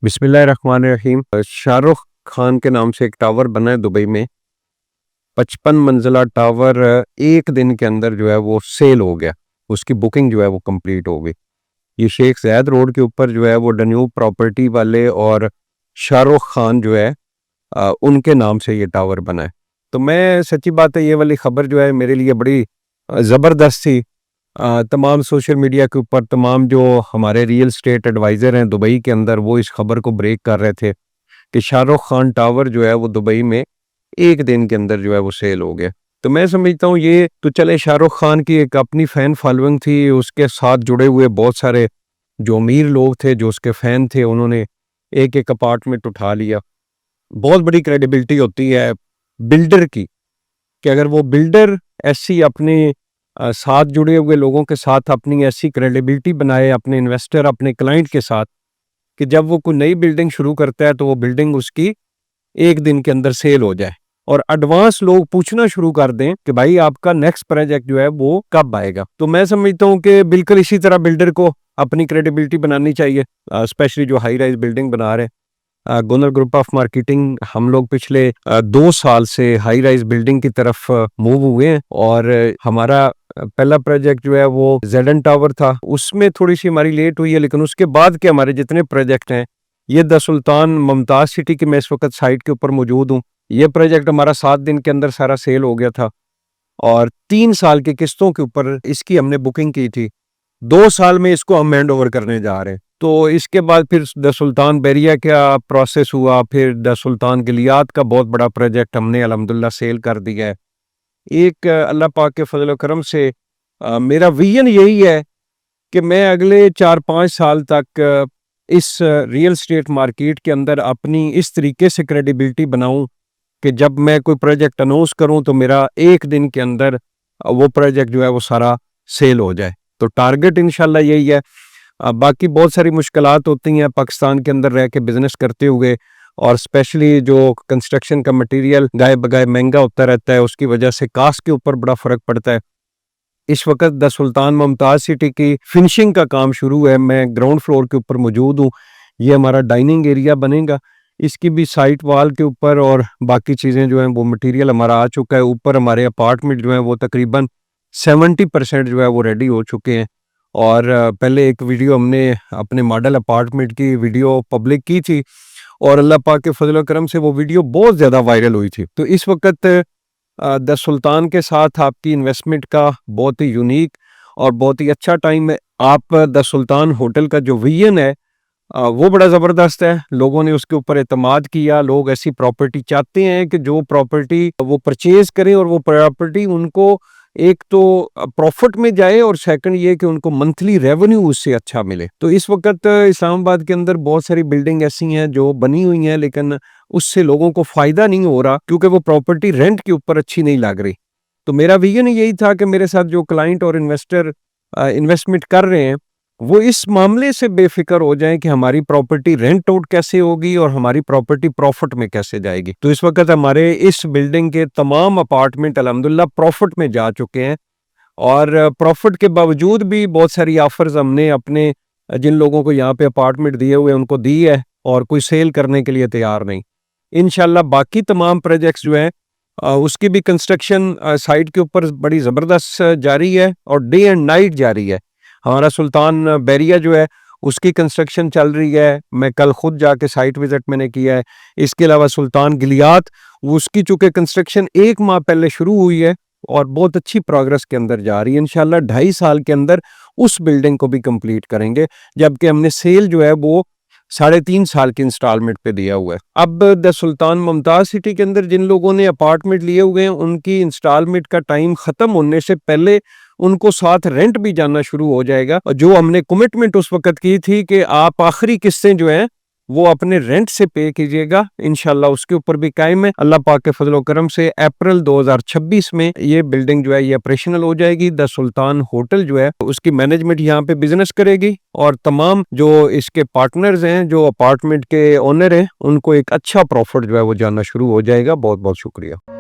बिस्मिल्लाहिर्रहमानिर्रहीम। शाहरुख खान के नाम से एक टावर बना है दुबई में। 55 मंजिला टावर एक दिन के अंदर जो है वो सेल हो गया। उसकी बुकिंग जो है वो कंप्लीट हो गई। ये शेख ज़ायद रोड के ऊपर जो है वो डन्यूब प्रॉपर्टी वाले और शाहरुख खान जो है उनके नाम से ये टावर बना है। तो मैं सच्ची बात है, ये वाली खबर जो है मेरे लिए बड़ी ज़बरदस्त थी। तमाम सोशल मीडिया के ऊपर तमाम जो हमारे रियल स्टेट एडवाइज़र हैं दुबई के अंदर, वो इस खबर को ब्रेक कर रहे थे कि शाहरुख खान टावर जो है वो दुबई में एक दिन के अंदर जो है वो सेल हो गया। तो मैं समझता हूँ ये तो चले, शाहरुख खान की एक अपनी फ़ैन फॉलोइंग थी, उसके साथ जुड़े हुए बहुत सारे जो अमीर लोग थे जो उसके फ़ैन थे, उन्होंने एक एक अपार्टमेंट उठा लिया। बहुत बड़ी क्रेडिबिलिटी होती है बिल्डर की, कि अगर वो बिल्डर ऐसी अपने साथ जुड़े हुए लोगों के साथ अपनी ऐसी क्रेडिबिलिटी बनाए, अपने इन्वेस्टर अपने क्लाइंट के साथ, कि जब वो कोई नई बिल्डिंग शुरू करता है तो वो बिल्डिंग उसकी एक दिन के अंदर सेल हो जाए और एडवांस लोग पूछना शुरू कर दें कि भाई आपका नेक्स्ट प्रोजेक्ट जो है वो कब आएगा। तो मैं समझता हूँ कि बिल्कुल इसी तरह बिल्डर को अपनी क्रेडिबिलिटी बनानी चाहिए, स्पेशली जो हाई राइज बिल्डिंग बना रहे हैं। गुनर ग्रुप ऑफ मार्केटिंग, हम लोग पिछले 2 साल से हाई राइज बिल्डिंग की तरफ मूव हुए हैं और हमारा पहला प्रोजेक्ट जो है वो जेडन टावर था। उसमें थोड़ी सी हमारी लेट हुई है, लेकिन उसके बाद के हमारे जितने प्रोजेक्ट हैं, ये द सुल्तान मुमताज सिटी की मैं इस वक्त साइट के ऊपर मौजूद हूँ। ये प्रोजेक्ट हमारा 7 दिन के अंदर सारा सेल हो गया था और 3 साल की किस्तों के ऊपर इसकी हमने बुकिंग की थी। 2 साल में इसको हम हैंड ओवर करने जा रहे हैं। तो इसके बाद फिर द सुल्तान बेरिया का प्रोसेस हुआ, फिर द सुल्तान गिलियात का बहुत बड़ा प्रोजेक्ट हमने अल्हम्दुलिल्लाह सेल कर दिया है। एक अल्लाह पाक के फजल करम से मेरा विजन यही है कि मैं अगले 4-5 साल तक इस रियल स्टेट मार्केट के अंदर अपनी इस तरीके से क्रेडिबिलिटी बनाऊं कि जब मैं कोई प्रोजेक्ट अनाउंस करूं तो मेरा एक दिन के अंदर वो प्रोजेक्ट जो है वो सारा सेल हो जाए। तो टारगेट इंशाल्लाह यही है। बाकी बहुत सारी मुश्किलात होती हैं पाकिस्तान के अंदर रह के बिजनेस करते हुए, और स्पेशली जो कंस्ट्रक्शन का मटेरियल गाए बगाए महंगा होता रहता है, उसकी वजह से कास्ट के ऊपर बड़ा फर्क पड़ता है। इस वक्त द सुल्तान मुमताज सिटी की फिनिशिंग का काम शुरू है। मैं ग्राउंड फ्लोर के ऊपर मौजूद हूँ। ये हमारा डाइनिंग एरिया बनेगा, इसकी भी साइट वॉल के ऊपर और बाकी चीज़ें जो हैं वो मटेरियल हमारा आ चुका है। ऊपर हमारे अपार्टमेंट जो हैं वो तकरीबन 70% जो है वो रेडी हो चुके हैं। और पहले एक वीडियो हमने अपने मॉडल अपार्टमेंट की वीडियो पब्लिक की थी और अल्लाह पाक के फजल करम से वो वीडियो बहुत ज़्यादा वायरल हुई थी। तो इस वक्त द सुल्तान के साथ आपकी इन्वेस्टमेंट का बहुत ही यूनिक और बहुत ही अच्छा टाइम है। आप द सुल्तान होटल का जो विजन है वो बड़ा ज़बरदस्त है। लोगों ने उसके ऊपर एतमाद किया। लोग ऐसी प्रॉपर्टी चाहते हैं कि जो प्रॉपर्टी वो परचेज करें और वो प्रॉपर्टी उनको एक तो प्रॉफिट में जाए और सेकंड ये कि उनको मंथली रेवेन्यू उससे अच्छा मिले। तो इस वक्त इस्लामाबाद के अंदर बहुत सारी बिल्डिंग ऐसी हैं जो बनी हुई हैं, लेकिन उससे लोगों को फ़ायदा नहीं हो रहा क्योंकि वो प्रॉपर्टी रेंट के ऊपर अच्छी नहीं लग रही। तो मेरा विजन यही था कि मेरे साथ जो क्लाइंट और इन्वेस्टर इन्वेस्टमेंट कर रहे हैं, वो इस मामले से बेफिक्र हो जाएं कि हमारी प्रॉपर्टी रेंट आउट कैसे होगी और हमारी प्रॉपर्टी प्रॉफिट में कैसे जाएगी। तो इस वक्त हमारे इस बिल्डिंग के तमाम अपार्टमेंट अल्हम्दुलिल्लाह प्रॉफिट में जा चुके हैं और प्रॉफिट के बावजूद भी बहुत सारी ऑफर्स हमने अपने जिन लोगों को यहाँ पे अपार्टमेंट दिए हुए उनको दी है और कोई सेल करने के लिए तैयार नहीं। इंशाल्लाह बाकी तमाम प्रोजेक्ट्स जो हैं उसकी भी कंस्ट्रक्शन साइट के ऊपर बड़ी ज़बरदस्त जारी है और डे एंड नाइट जारी है। हमारा सुल्तान बैरिया जो है उसकी कंस्ट्रक्शन चल रही है। मैं कल खुद जाके साइट विजिट मैंने किया है। इसके अलावा सुल्तान गिलियात, उसकी चूँकि कंस्ट्रक्शन 1 माह पहले शुरू हुई है और बहुत अच्छी प्रोग्रेस के अंदर जा रही है। इंशाल्लाह 2.5 साल के अंदर उस बिल्डिंग को भी कंप्लीट करेंगे, जबकि हमने सेल जो है वो 3.5 साल की इंस्टॉलमेंट पे दिया हुआ है। अब द सुल्तान मुमताज सिटी के अंदर जिन लोगों ने अपार्टमेंट लिए हुए हैं, उनकी इंस्टॉलमेंट का टाइम ख़त्म होने से पहले उनको साथ रेंट भी जाना शुरू हो जाएगा। और जो हमने कमिटमेंट उस वक्त की थी कि आप आखिरी किस्तें जो हैं वो अपने रेंट से पे कीजिएगा, इंशाल्लाह उसके ऊपर भी कायम है। अल्लाह पाक के फजल करम से अप्रैल 2026 में ये बिल्डिंग जो है ये ऑपरेशनल हो जाएगी। द सुल्तान होटल जो है उसकी मैनेजमेंट यहाँ पे बिजनेस करेगी और तमाम जो इसके पार्टनर्स हैं, जो अपार्टमेंट के ओनर हैं, उनको एक अच्छा प्रॉफिट जो है वो जाना शुरू हो जाएगा। बहुत बहुत शुक्रिया।